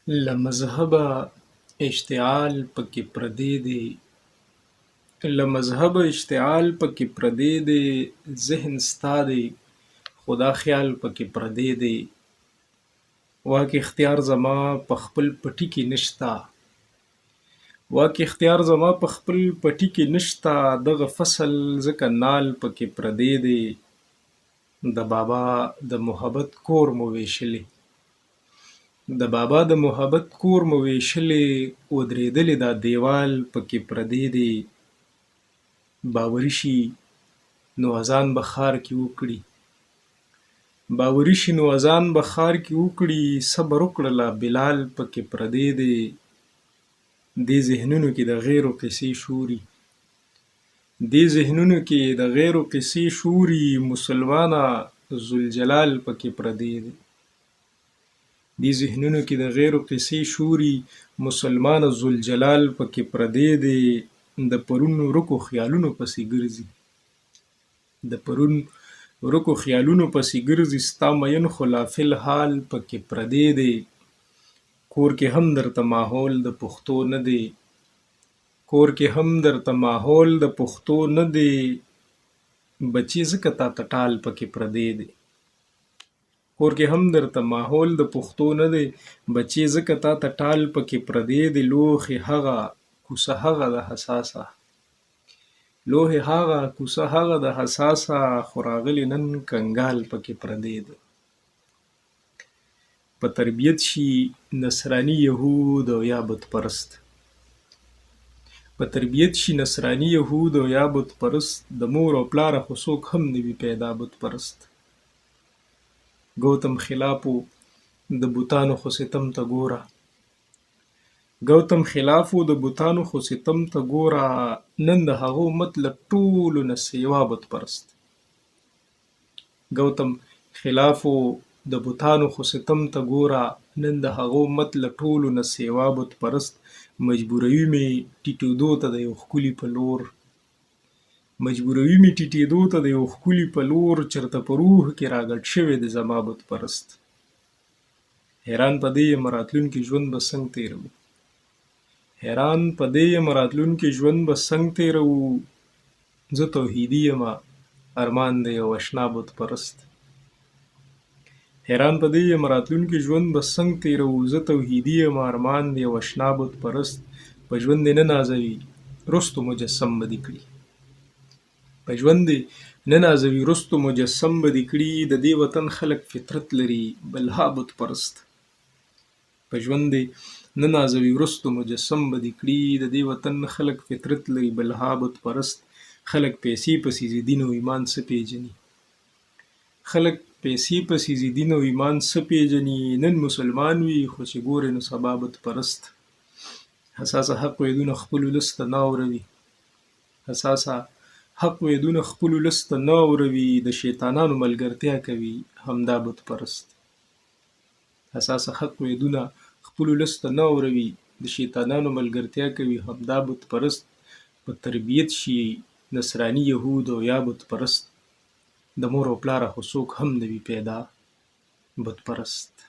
له مذهبه اشتعال پکې پردی دی، له مذهبه اشتعال پکې پردی دی، ذهن ستا دی خو دا خیال پکې پردی دی. واک اختیار زما په خپل پټي کې نشتا، واک اختیار زما په خپل پټي کې نشتا، دغه فصل ځکه نال پکې پردی دی. د بابا د محبت کور مو ویشلی، د بابا د محبت کور مو ویشلی، ودرېدلی دا دیوال پکې پردی دی. باوري شي نو اذان به ښار کې وکړي، باوري شي نو اذان به ښار کې وکړي، صبر وکړه لا بلال پکې پردی دی. دې ذهنونو کې د غیرو قصې شوري، دې ذهنونو کې د غیرو قصې شوري، مسلمانه ذوالجلال پکې پردی دی. دې ذهنونو کې د غیرو قصې شوري، مسلمانه ذوالجلال پکې پردی دی. د پرون ورکو خیالونو پسې ګرځي، د پرون ورکو خیالونو پسې ګرځي، ستا مین خو لا فی الحال پکې پردی دی. کور کې هم درته ماحول د پښتو نه دی، کور کې هم درته ماحول د پښتو نه دی، بچي ځکه تاته ټال پکې پردی دی. کور کې هم درته ماحول د پښتو نه دی، بچي ځکه تاته ټال پکې پردی دی. لوښي هغه کوڅه هغه د حساسه، لوښي هغه کوڅه هغه د حساسه، خو راغلی نن کنګال پکې پردی دی. په تربیت شي نصراني یهود او یا بت پرست، په تربیت شي نصراني یهود او یا بت پرست، د مور او پلاره خو څوک هم نه وي پیدا بت پرست. ګوتم خلافو د بوتانو خو ستم ته ګوره، ګوتم خلافو د بوتانو خو ستم ته ګوره، نن د هغو مطلب ټولو نه سیوا بت پرست. ګوتم خلافو د بوتانو خو ستم ته ګوره، نن د هغو مطلب ټولو نه سیوا بت پرست. مجبوروي مې ټیټېدو ته د یو ښکلي په لور، مجبوروي مې ټیټېدو ته د یو ښکلي په لور، چېرته په روح کې راګډ شوی د زما بت پرست. حیران په دې یم راتلونکي ژوند به څنګه تېروو، حیران په دې یم راتلونکي ژوند به څنګه تېروو. زه توحیدي یمه ارمان د یو اشنا بت پرست، حیران په دې یم راتلونکي ژوند به څنګه تېروو. زه توحیدي یمه ارمان د یو اشنا بت پرست. په ژوند دې نه نازوي رستو مجسم به دې کړي، په ژوند دې نه نازوي رستو مجسم به دې کړي. د دې وطن خلک فطرت لري بلها بت پرست، په ژوند دې نه نازوي رستو مجسم به دې کړي. د دې وطن خلک فطرت لري بلها بت پرست. خلک پیسې پسې ځي دین او ایمان څه پیژني، خلک پیسې پسې ځي دین او ایمان څه پیژني. نن مسلمان وي خو چې ګورې نو سبا بت پرست. حساسه حق ویدونه خپل ولس ته نه اوروي، حساسه حق ویدونه خپل ولس ته نه اوروي، د شیطانانو ملګرتیا کوي همدا بت پرست. حساسه حق ویدونه خپل ولس ته نه اوروي، د شیطانانو ملګرتیا کوي همدا بت پرست. په تربیت شي نصراني یهود او یا بت پرست، د مور او پلاره خو څوک هم نه وي پیدا بت پرست.